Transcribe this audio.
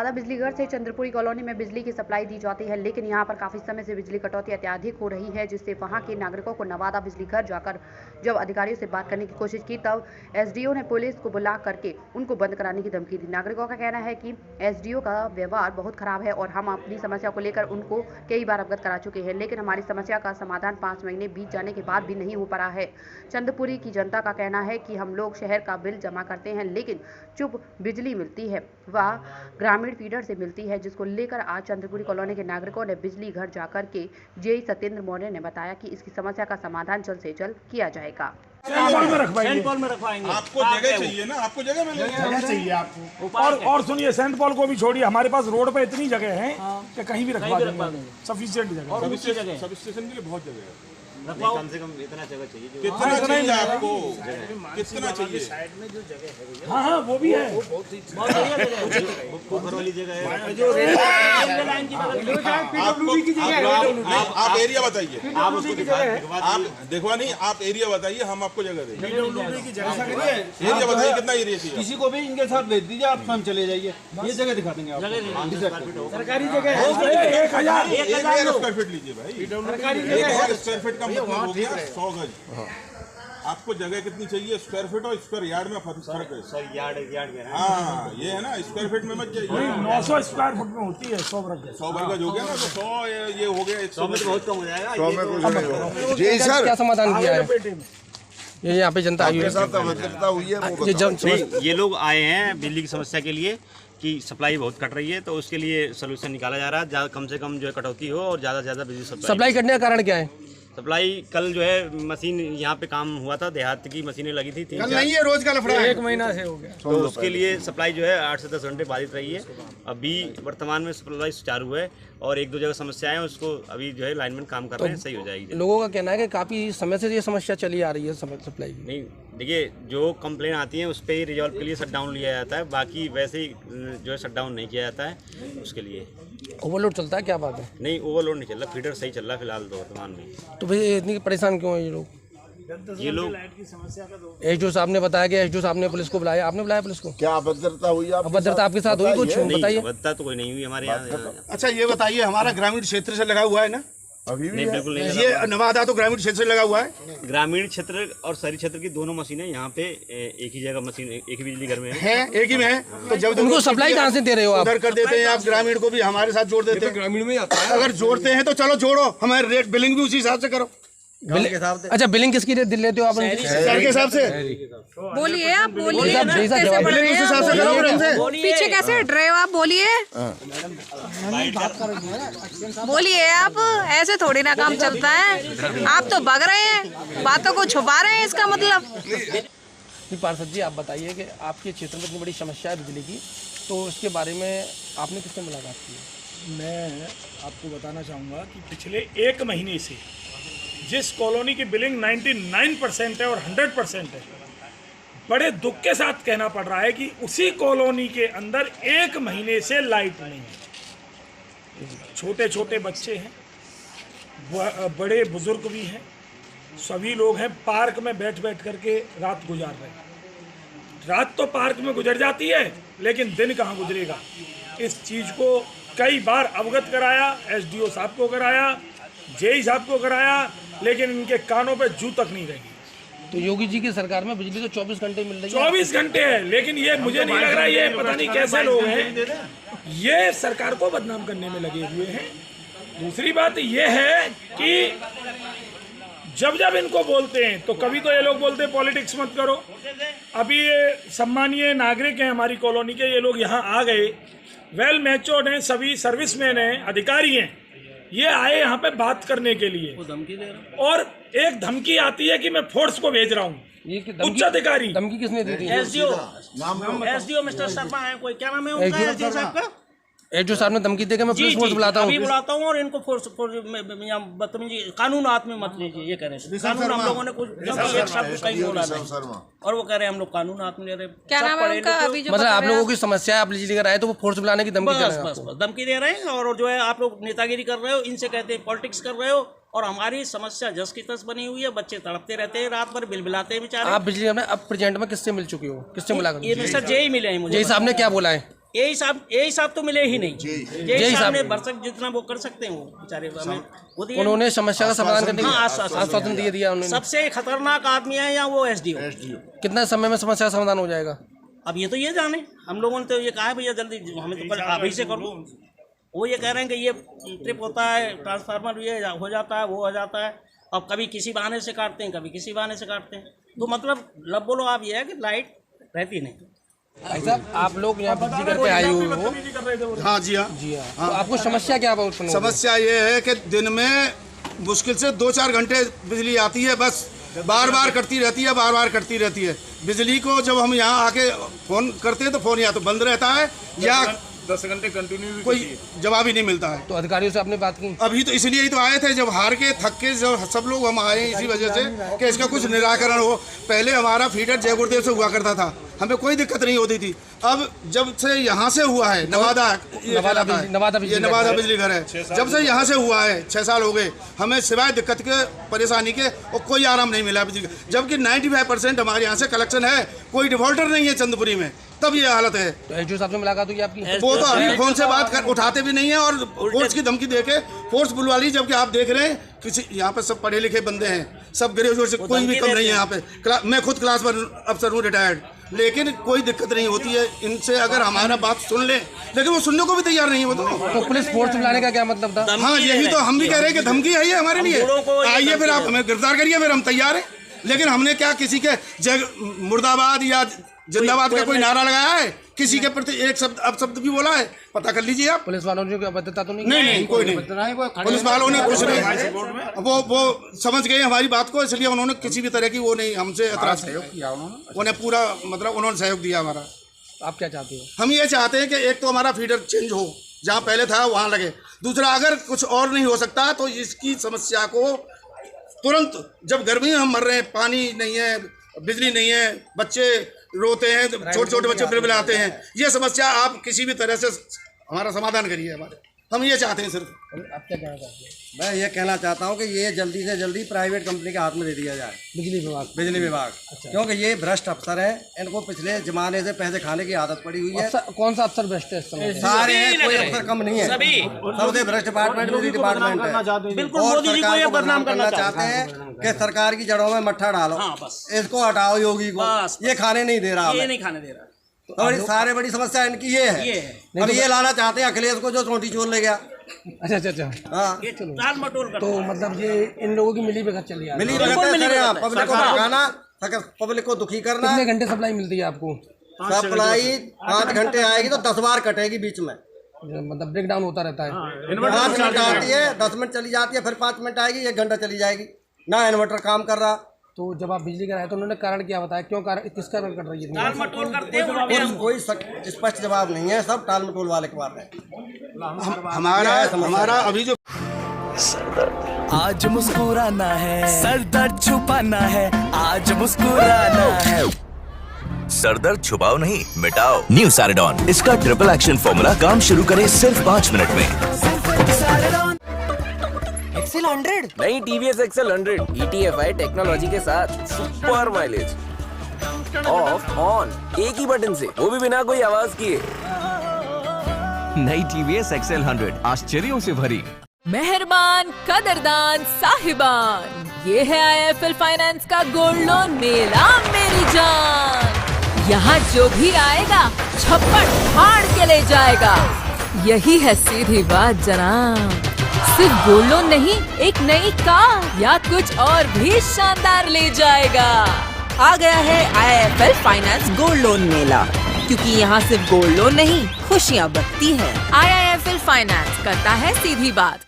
नवादा बिजली घर से चंद्रपुरी कॉलोनी में बिजली की सप्लाई दी जाती है, लेकिन यहां पर काफी समय से बिजली कटौती अत्यधिक हो रही है, जिससे वहां के नागरिकों को नवादा बिजली घर जाकर जब अधिकारियों से बात करने की कोशिश की तब एसडीओ ने पुलिस को बुला करके उनको बंद कराने की धमकी दी। नागरिकों का कहना है कि एसडीओ का व्यवहार बहुत खराब है और हम अपनी समस्या को लेकर उनको कई बार अवगत करा चुके हैं, लेकिन हमारी समस्या का समाधान 5 महीने बीत जाने के बाद भी नहीं हो पा रहा है। चंद्रपुरी की जनता का कहना है कि हम लोग शहर का बिल जमा करते हैं, लेकिन चुप बिजली मिलती है वह ग्रामीण फीडर से मिलती है, जिसको लेकर आज चंद्रपुरी कॉलोनी के नागरिकों ने बिजली घर जाकर के जेई सत्येंद्र मौर्य ने बताया कि इसकी समस्या का समाधान जल्द से जल्द किया जाएगा। आपको जगह चाहिए ना, आपको जगह चाहिए आपको। और सुनिए, सेंट पॉल को भी छोड़िए, हमारे पास रोड पे इतनी जगह है कि कहीं भी रखवा देंगे, सफिशिएंट जगह। सब स्टेशन के लिए बहुत जगह है, कम से कम इतना जगह चाहिए। कितना चाहिए आपको, कितना चाहिए? साइड में जो जगह है, हाँ वो भी है, पोखर वाली जगह है, जो आप एरिया बताइए, आप उसको आप देखवा नहीं, आप एरिया बताइए, हम आपको जगह देंगे। एरिया बताइए कितना एरिया चाहिए। किसी को भी इनके साथ भेज दीजिए, आप स्वयं चले जाइए, ये जगह दिखा देंगे आपको। सरकारी जगह है, 1000 स्क्वायर फीट लीजिए भाई, सरकारी 1000 स्क्वायर फीट का मतलब हो गया 100 गज। आपको जगह कितनी चाहिए? स्क्वायर फीट और स्क्वायर यार्ड में फर्क है। सर यार्ड में, हाँ ये है ना, स्क्वायर फीट में मत जाइए। 900 स्क्वायर फुट में होती है 100 वर्ग हो गया ना, तो 100 ये हो गया, 100 में तो बहुत कम हो जाएगा। 100 में कुछ जी सर, क्या समाधान किया है? ये यहाँ पे जनता आई है, ये लोग आए हैं बिजली की समस्या के लिए कि सप्लाई बहुत कट रही है, तो उसके लिए सोल्यूशन निकाला जा रहा है। ज़्यादा कम से कम जो है कटौती हो और ज़्यादा से ज़्यादा बिजली सप्लाई करने का कारण क्या है? सप्लाई कल जो है मशीन यहाँ पे काम हुआ था, देहात की मशीनें लगी थी, कल नहीं है, रोज का लफड़ा है, 1 महीना से हो गया, तो उसके लिए सप्लाई जो है 8 से 10 घंटे बाधित रही है। अभी वर्तमान में सप्लाई सुचारू है और 1-2 जगह समस्याएं हैं, उसको अभी जो है लाइनमैन काम कर रहे हैं, सही हो जाएगी। लोगों का कहना है कि काफ़ी समय से ये समस्या चली आ रही है सप्लाई की। नहीं देखिए, जो कंप्लेन आती है उस पर ही रिजॉल्व के लिए शटडाउन लिया जाता है, बाकी वैसे ही जो है शटडाउन नहीं किया जाता है। उसके लिए ओवरलोड चलता है, क्या बात है? नहीं, ओवरलोड नहीं चल रहा, फीडर सही चल रहा है फिलहाल तो वर्तमान में। तो भाई इतनी परेशान क्यों है ये लोग? एसडीओ साहब ने बताया कि एसडीओ साहब ने पुलिस को बुलाया, आपने बुलाया पुलिस को? क्या अभद्रता हुई? अभद्रता आपके साथ हुई कुछ? बताइए। अभद्रता तो कोई नहीं हुई हमारे यहाँ। अच्छा ये बताइए, हमारा ग्रामीण क्षेत्र से लगा हुआ है ना? अभी भी नहीं, बिल्कुल नहीं। ये नवादा तो ग्रामीण क्षेत्र से लगा हुआ है। ग्रामीण क्षेत्र और शहरी क्षेत्र की दोनों मशीनें यहाँ पे एक ही जगह मशीन, एक ही बिजली घर में है, एक ही में है। तो जब उनको सप्लाई कहाँ से दे रहे हो आप? उधर कर देते हैं आप, ग्रामीण को भी हमारे साथ जोड़ देते हैं। ग्रामीण में आता है, अगर जोड़ते हैं तो चलो जोड़ो, हमारे रेट बिलिंग भी उसी हिसाब से करो। अच्छा, बिलिंग किसकी लेते हो आप? शहर के हिसाब से बोलिए, आप बोलिए, पीछे कैसे हट रहे हो आप? बोलिए बोलिए, आप ऐसे थोड़ी ना काम चलता है। आप तो भाग रहे हैं, बातों को छुपा रहे हैं, इसका मतलब। पार्षद जी, आप बताइए कि आपके क्षेत्र में इतनी बड़ी समस्या है बिजली की, तो इसके बारे में आपने किससे मुलाकात की? मैं आपको बताना चाहूँगा कि पिछले 1 महीने से जिस कॉलोनी की बिलिंग 99% है और 100% है, बड़े दुख के साथ कहना पड़ रहा है कि उसी कॉलोनी के अंदर 1 महीने से लाइट नहीं है। छोटे छोटे बच्चे हैं, बड़े बुजुर्ग भी हैं, सभी लोग हैं, पार्क में बैठ करके रात गुजार रहे हैं। रात तो पार्क में गुजर जाती है, लेकिन दिन कहाँ गुजरेगा? इस चीज़ को कई बार अवगत कराया, एसडीओ साहब को कराया, जेई साहब को कराया, लेकिन इनके कानों पे जू तक नहीं रही। तो योगी जी की सरकार में बिजली तो 24 घंटे मिल रही है। 24 घंटे है, लेकिन ये मुझे नहीं लग रहा, ये पता नहीं कैसे लोग हैं, ये सरकार को बदनाम करने में लगे हुए हैं। दूसरी बात ये है कि जब इनको बोलते हैं तो कभी तो ये लोग बोलते हैं पॉलिटिक्स मत करो। अभी ये सम्मानीय नागरिक हैं हमारी कॉलोनी के, ये लोग यहाँ आ गए, वेल मैच्योर्ड हैं, सभी सर्विसमैन हैं, अधिकारी हैं, ये आए यहाँ पे बात करने के लिए, और एक धमकी आती है कि मैं फोर्स को भेज रहा हूँ। उच्च अधिकारी धमकी किसने दी थी? एसडीओ मिस्टर शर्मा है, कोई क्या नाम है उनका? एसडीओ साहब का, एसडीओ साहब ने धमकी देकर मैं पुलिस फोर्स बुलाता हूँ, बुलाता हूँ, और इनको फोर्स बदतमीजी कानून हाथ में मत लीजिए, ये कह रहे हैं। कानून हम लोगों ने कुछ एक शब्द कहीं बोला नहीं, और वो कह रहे हैं हम लोग कानून हाथ में ले रहे हैं। क्या नाम है उनका? अभी जो मतलब आप लोगों की समस्या है, आप बिजली लेकर आए तो वो फोर्स बुलाने की धमकी दे रहे हैं? बस धमकी दे रहे हैं, और जो है आप लोग नेतागिरी कर रहे हो, इनसे कहते हैं पॉलिटिक्स कर रहे हो, और हमारी समस्या जस की तस बनी हुई है। बच्चे तड़पते रहते हैं, रात भर बिलबिलाते हैं बेचारे। आप बिजली अब प्रेजेंट में किससे मिल चुकी हो, किससे मुलाकात? ये मिस्टर जेई मिले हैं मुझे। जेई साहब ने क्या बोला है? यही साहब तो मिले ही नहीं। यही साहब ने भरसक जितना वो कर सकते हैं वो बेचारे हमें वो दिए। उन्होंने समस्या का समाधान करने का आश्वासन आश्वासन दिया उन्होंने। सबसे खतरनाक आदमी है या वो एसडीओ। कितना समय में समस्या का समाधान हो जाएगा? अब ये तो ये जाने, हम लोगों ने तो ये कहा है भैया जल्दी हमें तो अभी से कर दो। वो ये कह रहे हैं कि ये ट्रिप होता है, ट्रांसफार्मर ये हो जाता है, वो हो जाता है, अब कभी किसी बहाने से काटते हैं, कभी किसी बहाने से काटते हैं। तो मतलब लब बोलो आप ये है कि लाइट रहती नहीं। भाई साहब आप लोग यहाँ बिजली घर पे आए हुए हो? हाँ जी हाँ जी हाँ। तो आपको समस्या क्या है? समस्या ये है कि दिन में मुश्किल से 2-4 घंटे बिजली आती है, बस बार बार कटती रहती है, बार बार कटती रहती है। बिजली को जब हम यहाँ आके फ़ोन करते हैं तो फ़ोन या तो बंद रहता है या 10 घंटे कंटिन्यू कोई जवाब ही नहीं मिलता है। तो अधिकारियों से आपने बात की? अभी तो इसलिए ही तो आए थे, जब हार के थक के जब सब लोग हम आए इसी वजह से कि इसका कुछ निराकरण हो। पहले हमारा फीडर जय गुरुदेव से हुआ करता था, हमें कोई दिक्कत नहीं होती थी। अब जब से यहाँ से हुआ है नवादा बिजली घर है, जब से यहाँ से हुआ है 6 साल हो गए, हमें सिवाय दिक्कत के परेशानी के और कोई आराम नहीं मिला बिजली का। जबकि 95% हमारे यहाँ से कलेक्शन है, कोई डिफॉल्टर नहीं है चंद्रपुरी में, तब ये हालत है। तो एसडीओ साहब से मुलाकात हुई आपकी? वो तो अभी फोन से बात कर उठाते भी नहीं है और फोर्स की धमकी देके फोर्स बुलवा ली। जबकि आप देख रहे हैं किसी यहाँ पे सब पढ़े लिखे बंदे हैं, सब ग्रेजुएट से कोई भी कम नहीं है यहाँ पे। मैं खुद क्लास 1 अफसर हूँ रिटायर्ड, लेकिन कोई दिक्कत नहीं होती है इनसे अगर हमारा बात सुन ले, लेकिन वो सुनने को भी तैयार नहीं है। तो पुलिस फोर्स बुलाने का क्या मतलब था? हाँ यही तो हम भी कह रहे हैं कि धमकी है ये हमारे लिए। आइए फिर आप हमें गिरफ्तार करिए, फिर हम तैयार हैं। लेकिन हमने क्या किसी के जय मुर्दाबाद या जिंदाबाद का कोई नारा लगाया है? किसी के प्रति एक शब्द अपशब्द भी बोला है? पता कर लीजिए आप। पुलिस वालों ने अभद्रता तो नहीं? नहीं कोई नहीं, पुलिस वालों ने कुछ नहीं, वो समझ गए हमारी बात को, इसलिए उन्होंने किसी भी तरह की वो नहीं हमसे एतराज किया। उन्हें पूरा मतलब उन्होंने सहयोग दिया हमारा। आप क्या चाहते हो? हम ये चाहते हैं कि एक तो हमारा फीडर चेंज हो, जहाँ पहले था वहाँ लगे। दूसरा अगर कुछ और नहीं हो सकता तो इसकी समस्या को तुरंत, जब गर्मी में हम मर रहे हैं, पानी नहीं है, बिजली नहीं है, बच्चे रोते हैं, छोटे छोटे बच्चे बिलबिलाते हैं, ये समस्या आप किसी भी तरह से हमारा समाधान करिए। हमारे हम ये चाहते हैं सिर्फ। आप क्या कहना चाहते हैं? मैं ये कहना चाहता हूँ कि ये जल्दी से जल्दी प्राइवेट कंपनी के हाथ में दे दिया जाए, बिजली विभाग। अच्छा। क्योंकि ये भ्रष्ट अफसर है, इनको पिछले जमाने से पैसे खाने की आदत पड़ी हुई है। कौन सा अफसर भ्रष्ट है? सारे हैं, कोई अफसर कम नहीं है, सबसे भ्रष्ट डिपार्टमेंट बिजली डिपार्टमेंट है। और सरकार को बदनाम करना चाहते हैं कि सरकार की जड़ों में मट्ठा डालो, इसको हटाओ, योगी को ये खाने नहीं दे रहा, ये नहीं खाने दे रहा। तो सारे बड़ी समस्या इनकी ये है। अब ये लाना चाहते हैं अखिलेश को जो चोटी चोर ले गया। अच्छा हाँ, तो मतलब ये इन लोगों की मिली भगत चली है। मिली भगत पब्लिक को भगाना, पब्लिक को दुखी करना। कितने घंटे सप्लाई मिलती है आपको? सप्लाई 5 घंटे आएगी तो 10 बार कटेगी बीच में, मतलब ब्रेक डाउन होता रहता है। 5 मिनट आती है, 10 मिनट चली जाती है, फिर 5 मिनट आएगी, 1 घंटा चली जाएगी, ना इन्वर्टर काम कर रहा। तो जब आप बिजली का रहे तो उन्होंने कारण क्या बताया, क्यों कारण, किस कारण कट रही है? कोई स्पष्ट जवाब नहीं है, सब टाल मटोल वाले के बात है। हमारा अभी जो आज मुस्कुराना है, सर दर्द छुपाना है, आज मुस्कुराना है। सर दर्द छुपाओ नहीं, मिटाओ। न्यू सैरिडॉन, इसका ट्रिपल एक्शन फॉर्मूला काम शुरू करे सिर्फ 5 मिनट में। एक्सेल 100 नहीं, टीवीएस एक्सेल 100 ETFI टेक्नोलॉजी के साथ सुपर माइलेज। ऑफ ऑन एक ही बटन से, वो भी बिना कोई आवाज किए। नई टीवीएस एक्सेल 100 आश्चर्यों से भरी। मेहरबान, कदरदान, साहिबान, ये है IIFL फाइनेंस का गोल्ड लोन मेला मेरी जान। यहाँ जो भी आएगा झपट फाड़ के ले जाएगा, यही है सीधी बात जनाब। सिर्फ गोल्ड लोन नहीं, एक नई कार या कुछ और भी शानदार ले जाएगा। आ गया है IIFL फाइनेंस गोल्ड लोन मेला, क्योंकि यहाँ सिर्फ गोल्ड लोन नहीं खुशियाँ बरती है। IIFL फाइनेंस करता है सीधी बात।